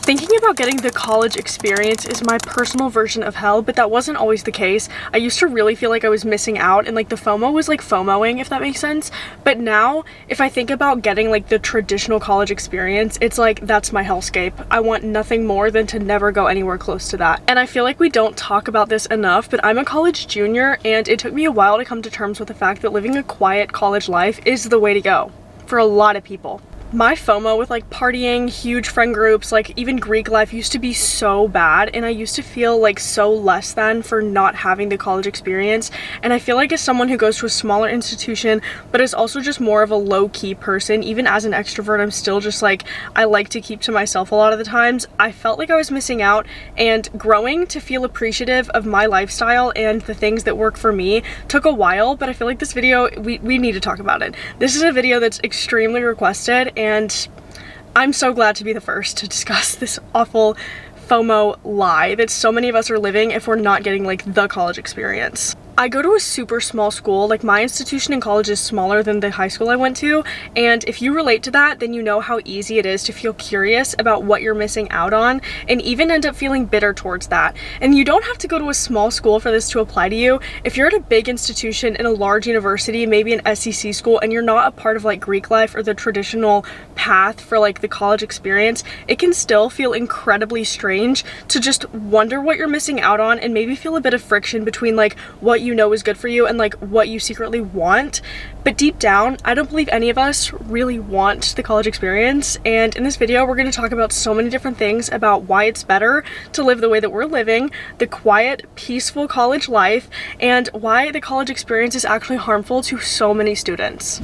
Thinking about getting the college experience is my personal version of hell, but that wasn't always the case. I used to really feel like I was missing out, and like the FOMO was like FOMOing, if that makes sense. But now, if I think about getting like the traditional college experience, it's like that's my hellscape. I want nothing more than to never go anywhere close to that. And I feel like we don't talk about this enough, but I'm a college junior, and it took me a while to come to terms with the fact that living a quiet college life is the way to go for a lot of people. My FOMO with like partying, huge friend groups, like even Greek life used to be so bad, and I used to feel like so less than for not having the college experience. And I feel like as someone who goes to a smaller institution but is also just more of a low-key person, even as an extrovert, I'm still just like, I like to keep to myself a lot of the times. I felt like I was missing out, and growing to feel appreciative of my lifestyle and the things that work for me took a while. But I feel like this video, we need to talk about it. This is a video that's extremely requested, and I'm so glad to be the first to discuss this awful FOMO lie that so many of us are living if we're not getting like the college experience. I go to a super small school. Like, my institution in college is smaller than the high school I went to, and if you relate to that, then you know how easy it is to feel curious about what you're missing out on and even end up feeling bitter towards that. And you don't have to go to a small school for this to apply to you. If you're at a big institution in a large university, maybe an SEC school, and you're not a part of like Greek life or the traditional path for like the college experience, it can still feel incredibly strange to just wonder what you're missing out on and maybe feel a bit of friction between like what you know is good for you and like what you secretly want. But deep down, I don't believe any of us really want the college experience. And in this video, we're going to talk about so many different things about why it's better to live the way that we're living, the quiet, peaceful college life, and why the college experience is actually harmful to so many students.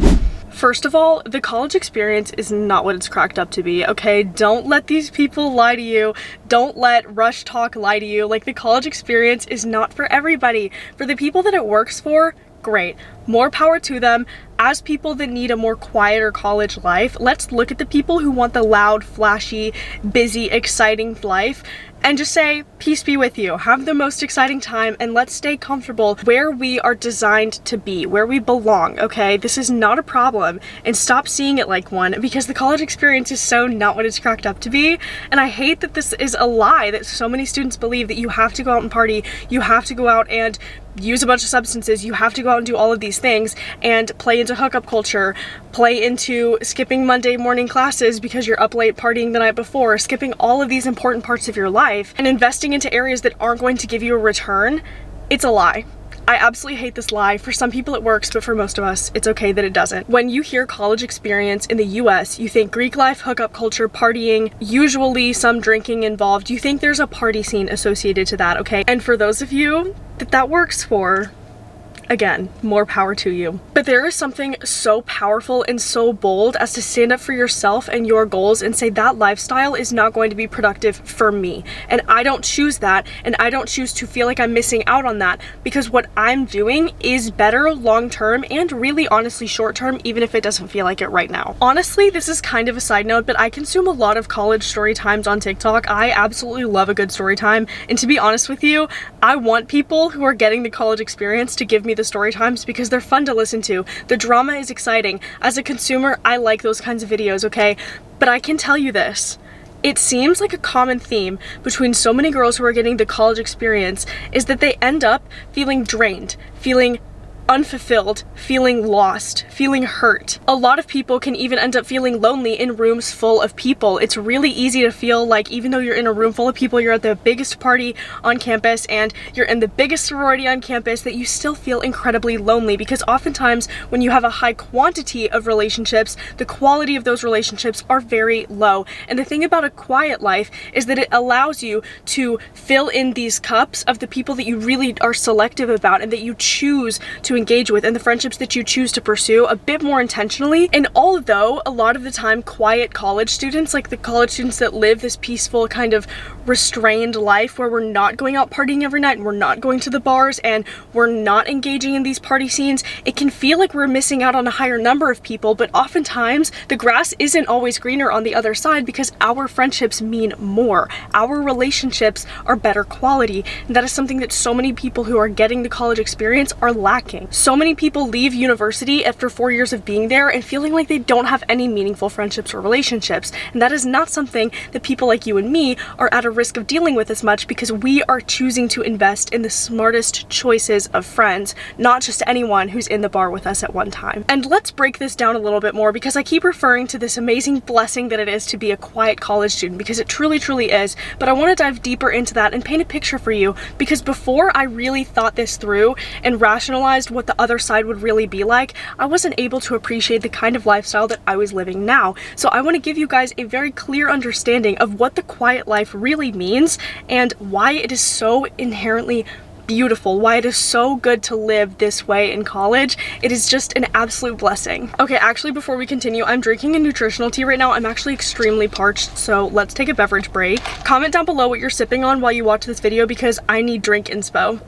First of all, the college experience is not what it's cracked up to be, okay? Don't let these people lie to you. Don't let Rush Talk lie to you. Like, the college experience is not for everybody. For the people that it works for, great. More power to them. As people that need a more quieter college life, let's look at the people who want the loud, flashy, busy, exciting life and just say, peace be with you. Have the most exciting time, and let's stay comfortable where we are designed to be, where we belong, okay? This is not a problem, and stop seeing it like one, because the college experience is so not what it's cracked up to be. And I hate that this is a lie that so many students believe, that you have to go out and party, you have to go out and use a bunch of substances, you have to go out and do all of these things and play into hookup culture, play into skipping Monday morning classes because you're up late partying the night before, skipping all of these important parts of your life and investing into areas that aren't going to give you a return. It's a lie. I absolutely hate this lie. For some people it works, but for most of us, it's okay that it doesn't. When you hear college experience in the US, you think Greek life, hookup culture, partying, usually some drinking involved. You think there's a party scene associated to that, okay? And for those of you that works for, again, more power to you. But there is something so powerful and so bold as to stand up for yourself and your goals and say that lifestyle is not going to be productive for me. And I don't choose that, and I don't choose to feel like I'm missing out on that, because what I'm doing is better long-term and really honestly short-term, even if it doesn't feel like it right now. Honestly, this is kind of a side note, but I consume a lot of college story times on TikTok. I absolutely love a good story time. And to be honest with you, I want people who are getting the college experience to give me the story times because they're fun to listen to. The drama is exciting. As a consumer, I like those kinds of videos, okay? But I can tell you this. It seems like a common theme between so many girls who are getting the college experience is that they end up feeling drained, feeling unfulfilled, feeling lost, feeling hurt. A lot of people can even end up feeling lonely in rooms full of people. It's really easy to feel like even though you're in a room full of people, you're at the biggest party on campus and you're in the biggest sorority on campus, that you still feel incredibly lonely, because oftentimes when you have a high quantity of relationships, the quality of those relationships are very low. And the thing about a quiet life is that it allows you to fill in these cups of the people that you really are selective about and that you choose to engage with, and the friendships that you choose to pursue a bit more intentionally. And although a lot of the time quiet college students, like the college students that live this peaceful kind of restrained life where we're not going out partying every night and we're not going to the bars and we're not engaging in these party scenes, it can feel like we're missing out on a higher number of people. But oftentimes the grass isn't always greener on the other side, because our friendships mean more. Our relationships are better quality, and that is something that so many people who are getting the college experience are lacking. devastating. So many people leave university after 4 years of being there and feeling like they don't have any meaningful friendships or relationships, and that is not something that people like you and me are at a risk of dealing with as much, because we are choosing to invest in the smartest choices of friends, not just anyone who's in the bar with us at one time. And let's break this down a little bit more, because I keep referring to this amazing blessing that it is to be a quiet college student, because it truly is, but I want to dive deeper into that and paint a picture for you, because before I really thought this through and rationalized what the other side would really be like, I wasn't able to appreciate the kind of lifestyle that I was living now. So I want to give you guys a very clear understanding of what the quiet life really means and why it is so inherently beautiful, why it is so good to live this way in college. It is just an absolute blessing. Okay, actually, before we continue, I'm drinking a nutritional tea right now. I'm actually extremely parched, so let's take a beverage break. Comment down below what you're sipping on while you watch this video, because I need drink inspo.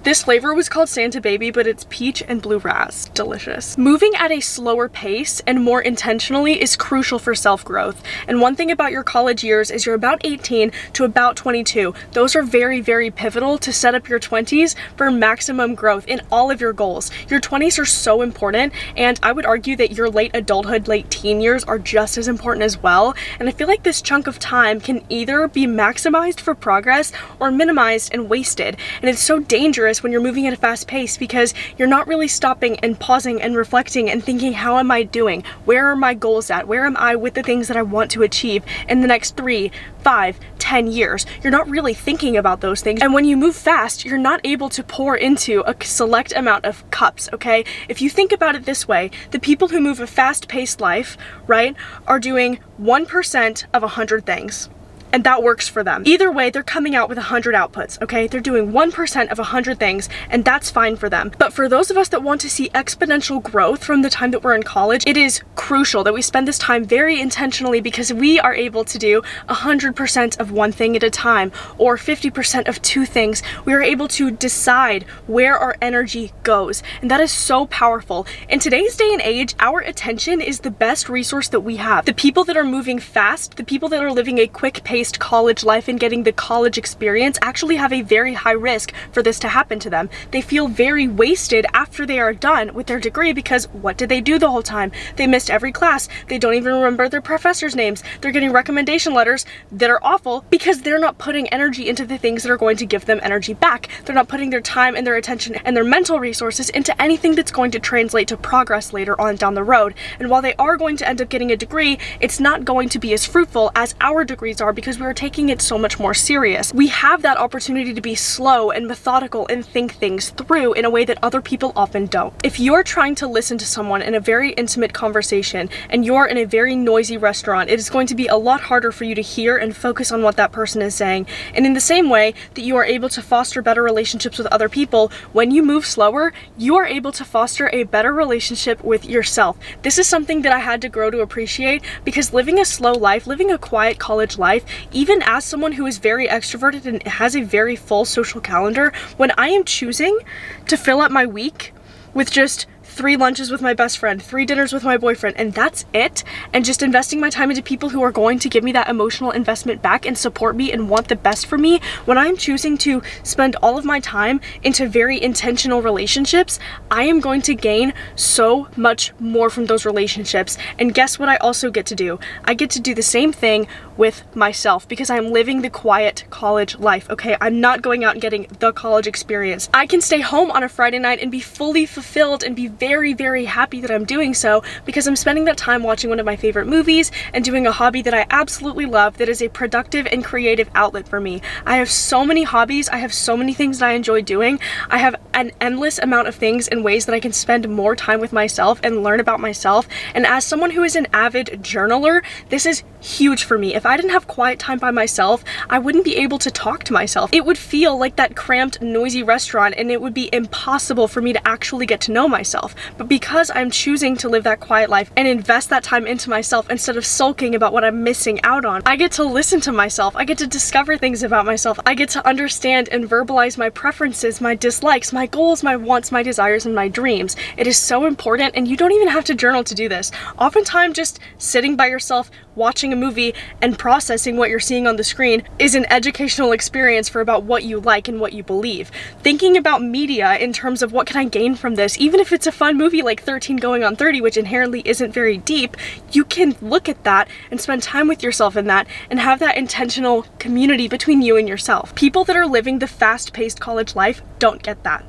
This flavor was called Santa Baby, but it's peach and blue ras. Delicious. Moving at a slower pace and more intentionally is crucial for self-growth. And one thing about your college years is you're about 18 to about 22. Those are very pivotal to set up your 20s for maximum growth in all of your goals. Your 20s are so important, and I would argue that your late adulthood, late teen years are just as important as well. And I feel like this chunk of time can either be maximized for progress or minimized and wasted. And it's so dangerous when you're moving at a fast pace, because you're not really stopping and pausing and reflecting and thinking, how am I doing? Where are my goals at? Where am I with the things that I want to achieve in the next 3, 5, 10 years? You're not really thinking about those things. And when you move fast, you're not able to pour into a select amount of cups, okay? If you think about it this way, the people who move a fast-paced life, right, are doing 1% of 100 things. And that works for them. Either way, they're coming out with 100 outputs, okay? They're doing 1% of 100 things, and that's fine for them. But for those of us that want to see exponential growth from the time that we're in college, it is crucial that we spend this time very intentionally, because we are able to do 100% of one thing at a time, or 50% of 2 things. We are able to decide where our energy goes, and that is so powerful. In today's day and age, our attention is the best resource that we have. The people that are moving fast, the people that are living a quick pace college life and getting the college experience, actually have a very high risk for this to happen to them. They feel very wasted after they are done with their degree, because what did they do the whole time? They missed every class. They don't even remember their professors' names. They're getting recommendation letters that are awful because they're not putting energy into the things that are going to give them energy back. They're not putting their time and their attention and their mental resources into anything that's going to translate to progress later on down the road. And while they are going to end up getting a degree, it's not going to be as fruitful as our degrees are, because we're taking it so much more serious. We have that opportunity to be slow and methodical and think things through in a way that other people often don't. If you're trying to listen to someone in a very intimate conversation and you're in a very noisy restaurant, it is going to be a lot harder for you to hear and focus on what that person is saying. And in the same way that you are able to foster better relationships with other people, when you move slower, you are able to foster a better relationship with yourself. This is something that I had to grow to appreciate, because living a slow life, living a quiet college life, even as someone who is very extroverted and has a very full social calendar, when I am choosing to fill up my week with just 3 lunches with my best friend, 3 dinners with my boyfriend, and that's it, and just investing my time into people who are going to give me that emotional investment back and support me and want the best for me, when I'm choosing to spend all of my time into very intentional relationships, I am going to gain so much more from those relationships. And guess what I also get to do? I get to do the same thing with myself, because I'm living the quiet college life, okay? I'm not going out and getting the college experience. I can stay home on a Friday night and be fully fulfilled and be very happy that I'm doing so, because I'm spending that time watching one of my favorite movies and doing a hobby that I absolutely love, that is a productive and creative outlet for me. I have so many hobbies. I have so many things that I enjoy doing. I have an endless amount of things and ways that I can spend more time with myself and learn about myself. And as someone who is an avid journaler, this is huge for me. If I didn't have quiet time by myself, I wouldn't be able to talk to myself. It would feel like that cramped, noisy restaurant, and it would be impossible for me to actually get to know myself. But because I'm choosing to live that quiet life and invest that time into myself instead of sulking about what I'm missing out on, I get to listen to myself. I get to discover things about myself. I get to understand and verbalize my preferences, my dislikes, my goals, my wants, my desires, and my dreams. It is so important, and you don't even have to journal to do this. Oftentimes, just sitting by yourself watching a movie and processing what you're seeing on the screen is an educational experience for about what you like and what you believe. Thinking about media in terms of what can I gain from this, even if it's a fun movie like 13 Going on 30, which inherently isn't very deep, you can look at that and spend time with yourself in that and have that intentional community between you and yourself. People that are living the fast-paced college life don't get that.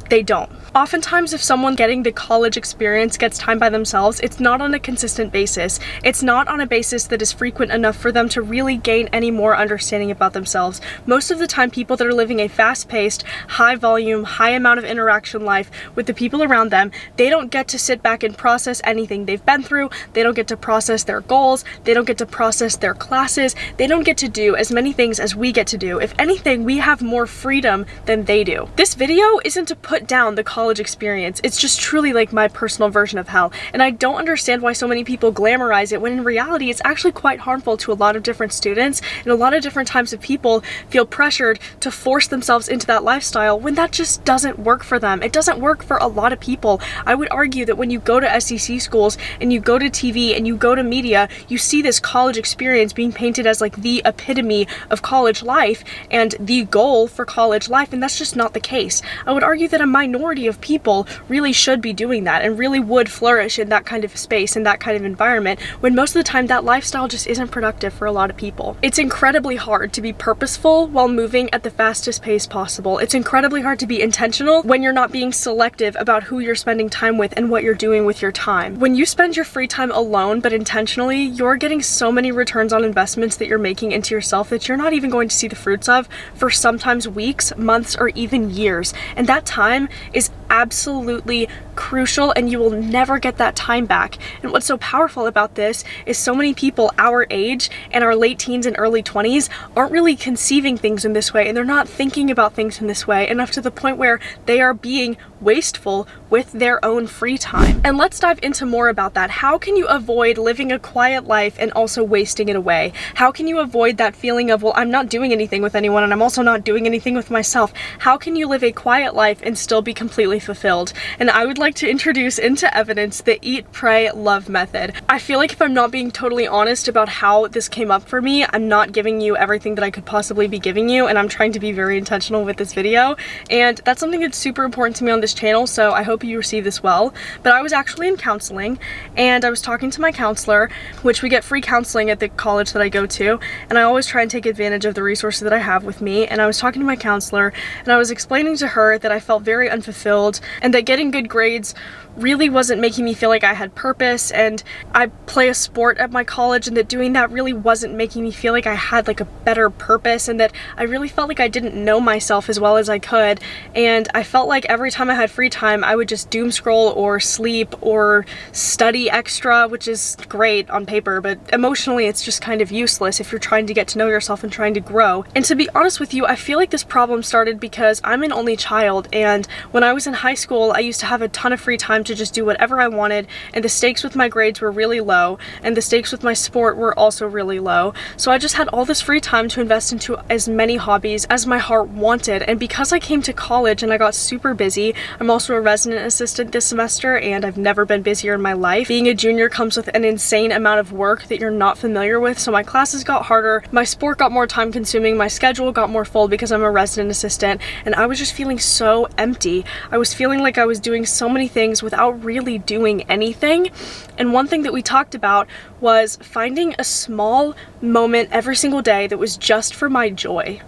They don't. Oftentimes, if someone getting the college experience gets time by themselves, it's not on a consistent basis. It's not on a basis that is frequent enough for them to really gain any more understanding about themselves. Most of the time, people that are living a fast-paced, high-volume, high amount of interaction life with the people around them, they don't get to sit back and process anything they've been through. They don't get to process their goals. They don't get to process their classes. They don't get to do as many things as we get to do. If anything, we have more freedom than they do. This video isn't to put down the college experience. It's just truly like my personal version of hell, and I don't understand why so many people glamorize it when in reality it's actually quite harmful to a lot of different students, and a lot of different types of people feel pressured to force themselves into that lifestyle when that just doesn't work for them. It doesn't work for a lot of people. I would argue that when you go to SEC schools and you go to TV and you go to media, you see this college experience being painted as like the epitome of college life and the goal for college life, and that's just not the case. I would argue that a minority of people really should be doing that and really would flourish in that kind of space, in that kind of environment, when most of the time that lifestyle just isn't productive for a lot of people. It's incredibly hard to be purposeful while moving at the fastest pace possible. It's incredibly hard to be intentional when you're not being selective about who you're spending time with and what you're doing with your time. When you spend your free time alone but intentionally, you're getting so many returns on investments that you're making into yourself that you're not even going to see the fruits of for sometimes weeks, months, or even years. And that time is absolutely crucial, and you will never get that time back. And what's so powerful about this is so many people our age and our late teens and early 20s aren't really conceiving things in this way, and they're not thinking about things in this way enough to the point where they are being wasteful with their own free time. And let's dive into more about that. How can you avoid living a quiet life and also wasting it away? How can you avoid that feeling of, well, I'm not doing anything with anyone and I'm also not doing anything with myself? How can you live a quiet life and still be completely fulfilled? And I would like to introduce into evidence the eat, pray, love method. I feel like if I'm not being totally honest about how this came up for me, I'm not giving you everything that I could possibly be giving you, and I'm trying to be very intentional with this video, and that's something that's super important to me on this channel, so I hope you receive this well. But I was actually in counseling, and I was talking to my counselor, which we get free counseling at the college that I go to, and I always try and take advantage of the resources that I have with me. And I was talking to my counselor, and I was explaining to her that I felt very unfulfilled and that getting good grades really wasn't making me feel like I had purpose, and I play a sport at my college, and that doing that really wasn't making me feel like I had like a better purpose, and that I really felt like I didn't know myself as well as I could. And I felt like every time I had free time I would just doom scroll or sleep or study extra, which is great on paper, but emotionally it's just kind of useless if you're trying to get to know yourself and trying to grow. And to be honest with you, I feel like this problem started because I'm an only child, and when I was in high school I used to have a ton of free time to just do whatever I wanted, and the stakes with my grades were really low, and the stakes with my sport were also really low. So I just had all this free time to invest into as many hobbies as my heart wanted. And because I came to college and I got super busy, I'm also a resident assistant this semester, and I've never been busier in my life. Being a junior comes with an insane amount of work that you're not familiar with, so my classes got harder, my sport got more time consuming, my schedule got more full because I'm a resident assistant, and I was just feeling so empty. I was feeling like I was doing so many things without really doing anything. And one thing that we talked about was finding a small moment every single day that was just for my joy.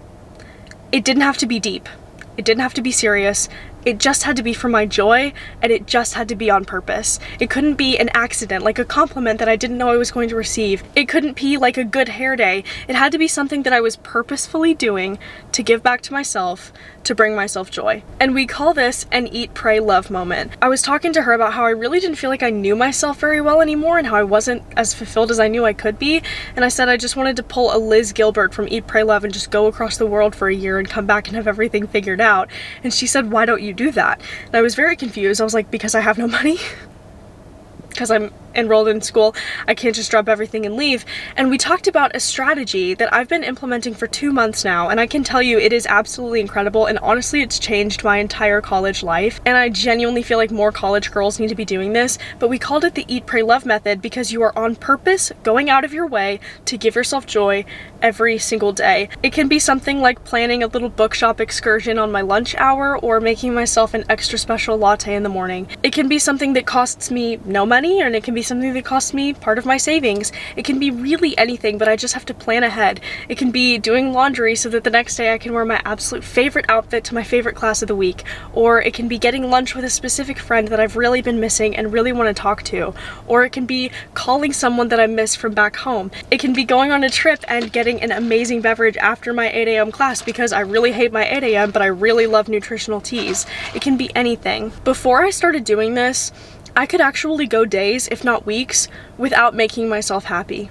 It didn't have to be deep. It didn't have to be serious. It just had to be for my joy, and it just had to be on purpose. It couldn't be an accident, like a compliment that I didn't know I was going to receive. It couldn't be like a good hair day. It had to be something that I was purposefully doing to give back to myself, to bring myself joy. And we call this an eat, pray, love moment. I was talking to her about how I really didn't feel like I knew myself very well anymore, and how I wasn't as fulfilled as I knew I could be. And I said I just wanted to pull a Liz Gilbert from Eat, Pray, Love and just go across the world for a year and come back and have everything figured out. And she said, why don't you do that? And I was very confused. I was like, because I have no money? Because I'm enrolled in school. I can't just drop everything and leave. And we talked about a strategy that I've been implementing for 2 months now, and I can tell you it is absolutely incredible, and honestly it's changed my entire college life, and I genuinely feel like more college girls need to be doing this. But we called it the Eat, Pray, Love method because you are on purpose going out of your way to give yourself joy every single day. It can be something like planning a little bookshop excursion on my lunch hour or making myself an extra special latte in the morning. It can be something that costs me no money, and it can be something that costs me part of my savings. It can be really anything, but I just have to plan ahead. It can be doing laundry so that the next day I can wear my absolute favorite outfit to my favorite class of the week. Or it can be getting lunch with a specific friend that I've really been missing and really want to talk to. Or it can be calling someone that I miss from back home. It can be going on a trip and getting an amazing beverage after my 8 a.m. class because I really hate my 8 a.m. but I really love nutritional teas. It can be anything. Before I started doing this, I could actually go days, if not weeks, without making myself happy.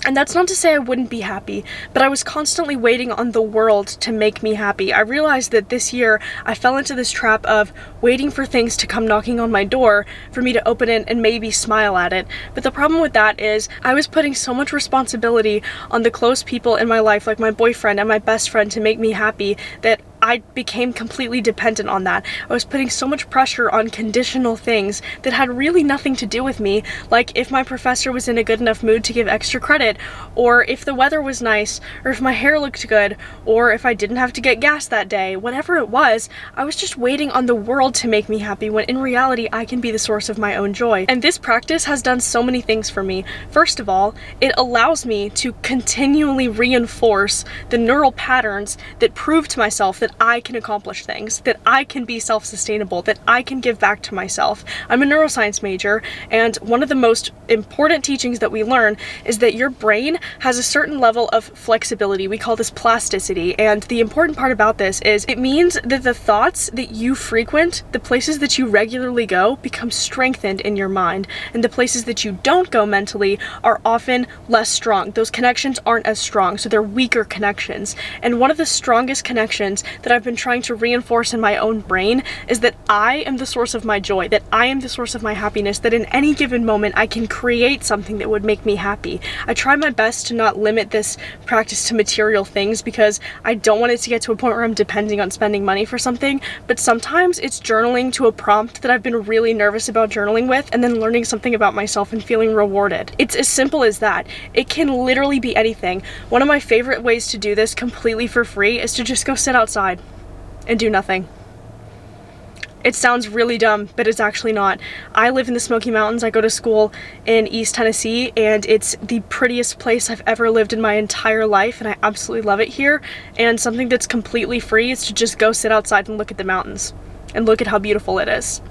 And that's not to say I wouldn't be happy, but I was constantly waiting on the world to make me happy. I realized that this year I fell into this trap of waiting for things to come knocking on my door for me to open it and maybe smile at it. But the problem with that is I was putting so much responsibility on the close people in my life, like my boyfriend and my best friend, to make me happy that I became completely dependent on that. I was putting so much pressure on conditional things that had really nothing to do with me, like if my professor was in a good enough mood to give extra credit, or if the weather was nice, or if my hair looked good, or if I didn't have to get gas that day. Whatever it was, I was just waiting on the world to make me happy, when in reality I can be the source of my own joy. And this practice has done so many things for me. First of all, it allows me to continually reinforce the neural patterns that prove to myself that I can accomplish things, that I can be self-sustainable, that I can give back to myself. I'm a neuroscience major, and one of the most important teachings that we learn is that your brain has a certain level of flexibility. We call this plasticity, and the important part about this is it means that the thoughts that you frequent, the places that you regularly go, become strengthened in your mind, and the places that you don't go mentally are often less strong. Those connections aren't as strong, so they're weaker connections. And one of the strongest connections that I've been trying to reinforce in my own brain is that I am the source of my joy, that I am the source of my happiness, that in any given moment I can create something that would make me happy. I try my best to not limit this practice to material things because I don't want it to get to a point where I'm depending on spending money for something, but sometimes it's journaling to a prompt that I've been really nervous about journaling with, and then learning something about myself and feeling rewarded. It's as simple as that. It can literally be anything. One of my favorite ways to do this completely for free is to just go sit outside and do nothing. It sounds really dumb, but it's actually not. I live in the Smoky Mountains. I go to school in East Tennessee, and it's the prettiest place I've ever lived in my entire life, and I absolutely love it here. And something that's completely free is to just go sit outside and look at the mountains and look at how beautiful it is.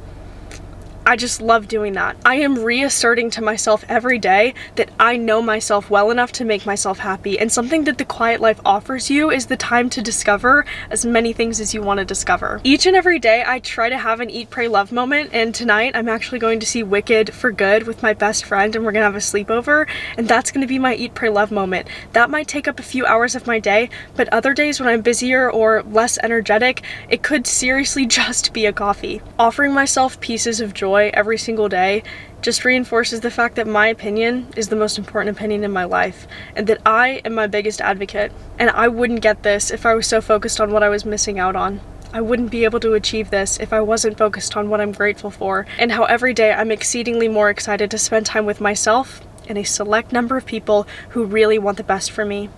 I just love doing that. I am reasserting to myself every day that I know myself well enough to make myself happy, and something that the quiet life offers you is the time to discover as many things as you want to discover. Each and every day I try to have an eat, pray, love moment, and tonight I'm actually going to see Wicked for good with my best friend, and we're gonna have a sleepover, and that's gonna be my eat, pray, love moment. That might take up a few hours of my day, but other days when I'm busier or less energetic, it could seriously just be a coffee. Offering myself pieces of joy every single day just reinforces the fact that my opinion is the most important opinion in my life, and that I am my biggest advocate. And I wouldn't get this if I was so focused on what I was missing out on. I wouldn't be able to achieve this if I wasn't focused on what I'm grateful for, and how every day I'm exceedingly more excited to spend time with myself and a select number of people who really want the best for me.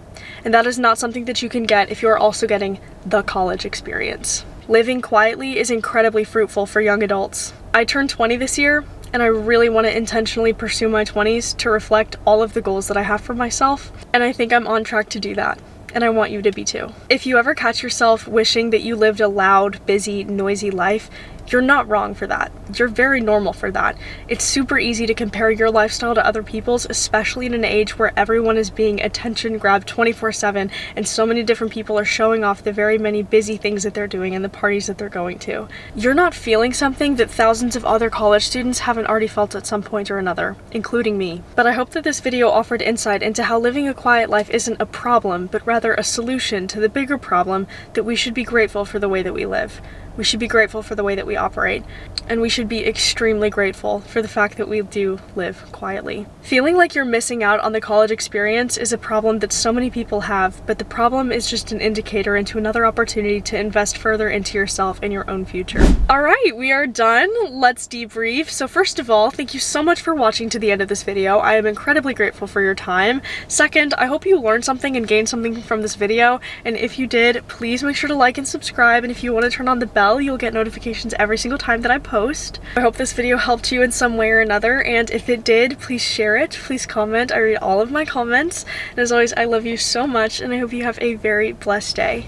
And that is not something that you can get if you are also getting the college experience. Living quietly is incredibly fruitful for young adults. I turned 20 this year, and I really want to intentionally pursue my 20s to reflect all of the goals that I have for myself, and I think I'm on track to do that. And I want you to be too. If you ever catch yourself wishing that you lived a loud, busy, noisy life, you're not wrong for that. You're very normal for that. It's super easy to compare your lifestyle to other people's, especially in an age where everyone is being attention grabbed 24/7, and so many different people are showing off the very many busy things that they're doing and the parties that they're going to. You're not feeling something that thousands of other college students haven't already felt at some point or another, including me. But I hope that this video offered insight into how living a quiet life isn't a problem, but rather a solution to the bigger problem that we should be grateful for the way that we live. we should be grateful for the way that we operate. And we should be extremely grateful for the fact that we do live quietly. Feeling like you're missing out on the college experience is a problem that so many people have, but the problem is just an indicator into another opportunity to invest further into yourself and your own future. All right, we are done. Let's debrief. So first of all, thank you so much for watching to the end of this video. I am incredibly grateful for your time. Second, I hope you learned something and gained something from this video. And if you did, please make sure to like and subscribe. And if you want to turn on the bell, you'll get notifications every single time that I post. I hope this video helped you in some way or another, and if it did, please share it, please comment. I read all of my comments, and as always, I love you so much, and I hope you have a very blessed day.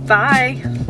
Bye!